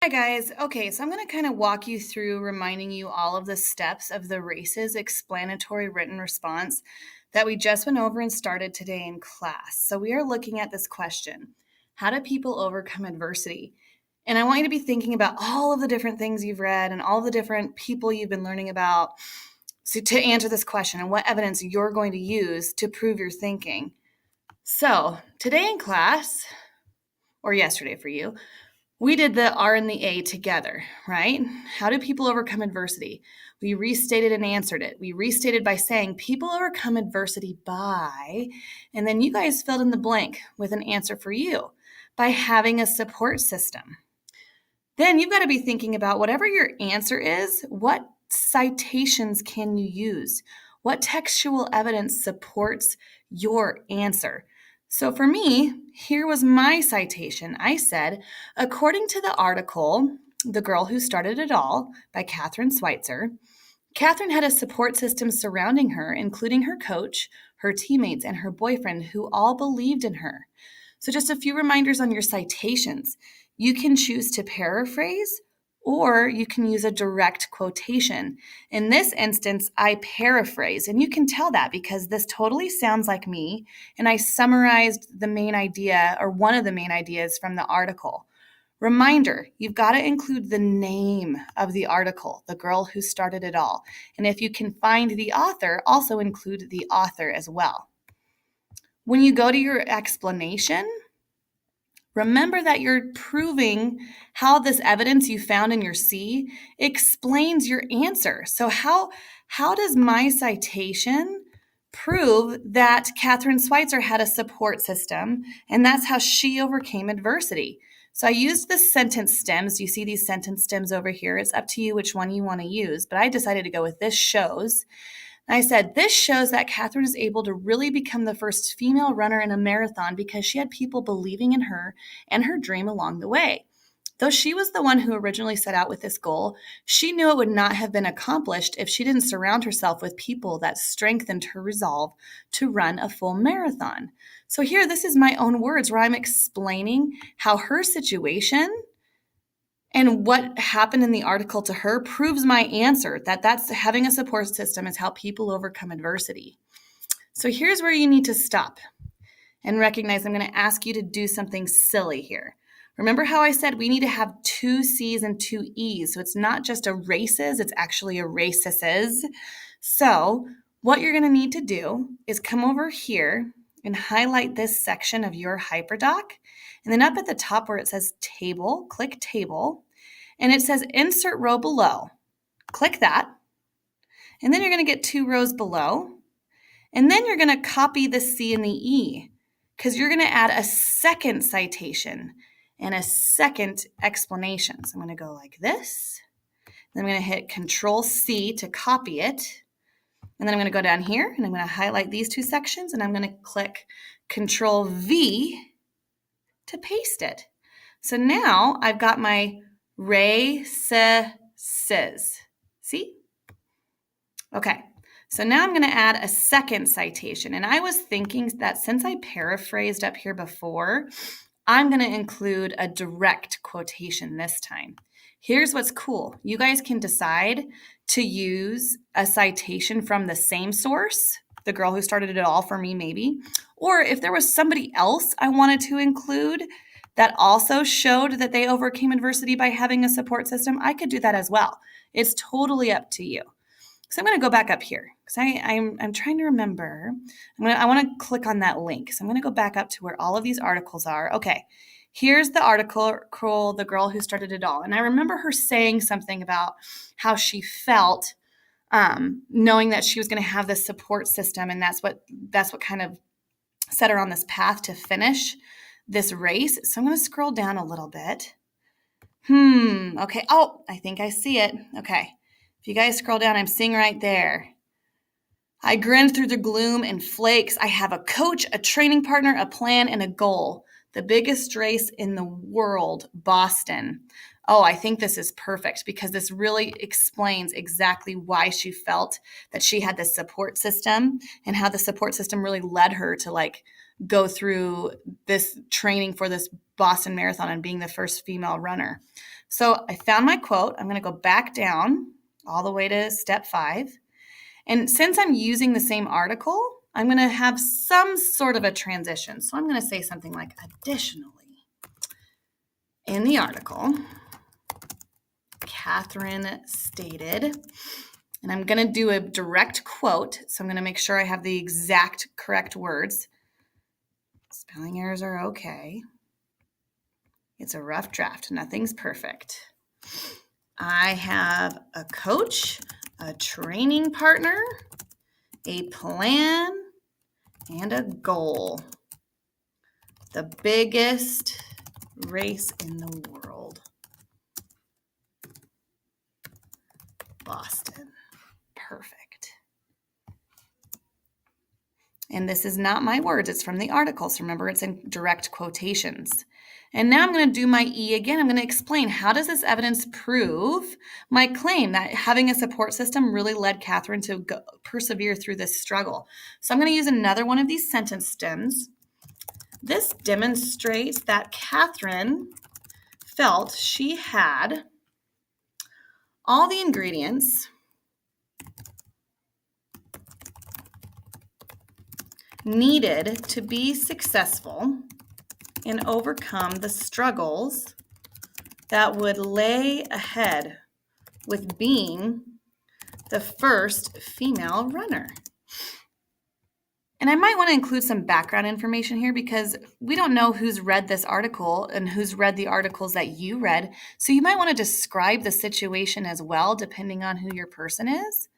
Hi guys. Okay, so I'm going to kind of walk you through reminding you all of the steps of the RACES explanatory written response that we just went over and started today in class. So we are looking at this question: how do people overcome adversity? And I want you to be thinking about all of the different things you've read and all the different people you've been learning about, so to answer this question, and what evidence you're going to use to prove your thinking. So today in class, or yesterday for you, we did the R and the A together, right? How do people overcome adversity? We restated and answered it. We restated by saying people overcome adversity by, and then you guys filled in the blank with an answer for you, by having a support system. Then you've got to be thinking about whatever your answer is, what citations can you use? What textual evidence supports your answer? So for me, here was my citation. I said, according to the article, The Girl Who Started It All by Kathrine Switzer, Kathrine had a support system surrounding her, including her coach, her teammates, and her boyfriend, who all believed in her. So, just a few reminders on your citations. You can choose to paraphrase or you can use a direct quotation. In this instance, I paraphrase, and you can tell that because this totally sounds like me, and I summarized the main idea or one of the main ideas from the article. Reminder, you've got to include the name of the article, The Girl Who Started It All. And if you can find the author, also include the author as well. When you go to your explanation, remember that you're proving how this evidence you found in your C explains your answer. So how does my citation prove that Kathrine Switzer had a support system and that's how she overcame adversity? So I used the sentence stems. You see these sentence stems over here. It's up to you which one you want to use, but I decided to go with this shows. And I said, this shows that Kathrine is able to really become the first female runner in a marathon because she had people believing in her and her dream along the way. Though she was the one who originally set out with this goal, she knew it would not have been accomplished if she didn't surround herself with people that strengthened her resolve to run a full marathon. So here, this is my own words where I'm explaining how her situation and what happened in the article to her proves my answer that that's having a support system is how people overcome adversity. So here's where you need to stop and recognize I'm going to ask you to do something silly here. Remember how I said we need to have two C's and two E's. So it's not just a races, it's actually a races. So what you're going to need to do is come over here and highlight this section of your HyperDoc. And then up at the top where it says table, click table. And it says insert row below. Click that. And then you're going to get 2 rows below. And then you're going to copy the C and the E because you're going to add a second citation and a second explanation. So I'm going to go like this. Then I'm going to hit Control C to copy it. And then I'm going to go down here and I'm going to highlight these 2 sections and I'm going to click Control V to paste it. So now I've got my races. See? Okay. So now I'm going to add a second citation. And I was thinking that since I paraphrased up here before, I'm going to include a direct quotation this time. Here's what's cool. You guys can decide to use a citation from the same source, The Girl Who Started It All for me maybe, or if there was somebody else I wanted to include that also showed that they overcame adversity by having a support system, I could do that as well. It's totally up to you. So I'm going to go back up here because I'm trying to remember. I want to click on that link. So I'm going to go back up to where all of these articles are. Okay, here's the article, The Girl Who Started It All. And I remember her saying something about how she felt knowing that she was going to have this support system. And that's what kind of set her on this path to finish this race. So I'm going to scroll down a little bit. Okay. Oh, I think I see it. Okay. If you guys scroll down, I'm seeing right there. I grinned through the gloom and flakes. I have a coach, a training partner, a plan, and a goal. The biggest race in the world, Boston. Oh, I think this is perfect because this really explains exactly why she felt that she had this support system and how the support system really led her to go through this training for this Boston Marathon and being the first female runner. So I found my quote. I'm going to go back down all the way to step 5. And since I'm using the same article, I'm going to have some sort of a transition. So I'm going to say something like, additionally, in the article, Catherine stated, and I'm going to do a direct quote. So I'm going to make sure I have the exact correct words. Spelling errors are okay. It's a rough draft. Nothing's perfect. I have a coach, a training partner, a plan, and a goal. The biggest race in the world. Boston. Perfect. And this is not my words, it's from the article. So remember, it's in direct quotations. And now I'm going to do my E again. I'm going to explain, how does this evidence prove my claim that having a support system really led Catherine to persevere through this struggle? So I'm going to use another one of these sentence stems. This demonstrates that Catherine felt she had all the ingredients needed to be successful and overcome the struggles that would lay ahead with being the first female runner. And I might want to include some background information here because we don't know who's read this article and who's read the articles that you read. So you might want to describe the situation as well, depending on who your person is,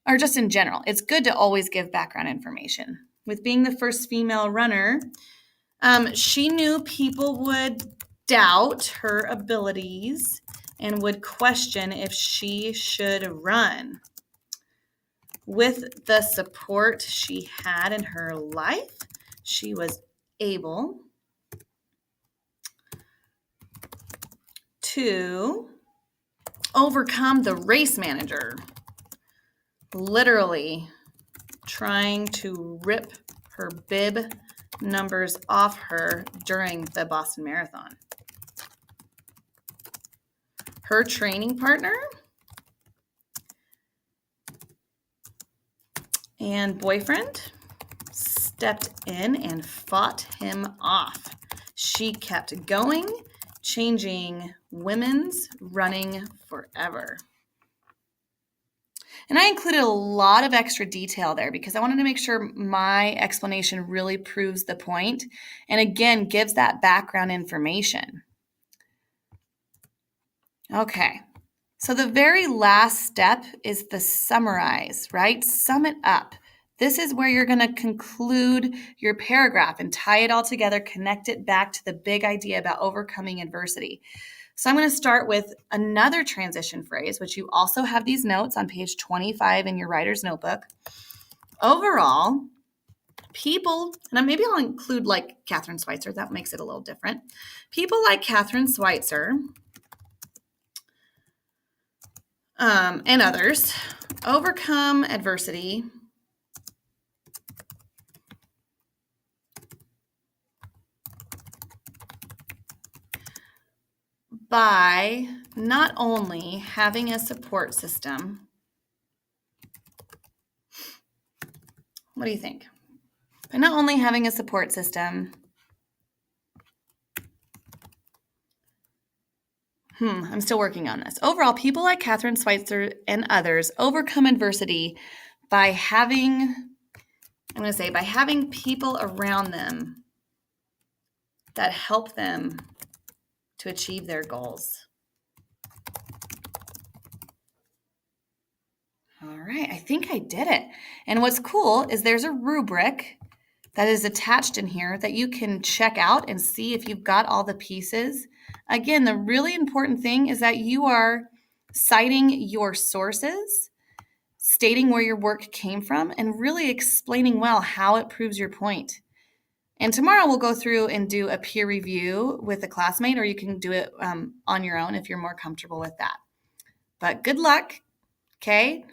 or just in general. It's good to always give background information. With being the first female runner, she knew people would doubt her abilities and would question if she should run. With the support she had in her life, she was able to overcome the race manager, literally trying to rip her bib numbers off her during the Boston Marathon. Her training partner and boyfriend stepped in and fought him off. She kept going, changing women's running forever. And I included a lot of extra detail there because I wanted to make sure my explanation really proves the point and again gives that background information. Okay, so the very last step is the summarize, right? Sum it up. This is where you're going to conclude your paragraph and tie it all together, connect it back to the big idea about overcoming adversity. So I'm going to start with another transition phrase, which you also have these notes on page 25 in your writer's notebook. Overall, people, and maybe I'll include like Catherine Schweitzer, that makes it a little different. People like Catherine Schweitzer and others overcome adversity by not only having a support system. What do you think? By not only having a support system, I'm still working on this. Overall, people like Catherine Schweitzer and others overcome adversity by having people around them that help them to achieve their goals. All right, I think I did it. And what's cool is there's a rubric that is attached in here that you can check out and see if you've got all the pieces. Again, the really important thing is that you are citing your sources, stating where your work came from, and really explaining well how it proves your point. And tomorrow we'll go through and do a peer review with a classmate, or you can do it on your own if you're more comfortable with that. But good luck, okay?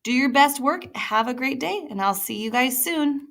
Do your best work. Have a great day, and I'll see you guys soon.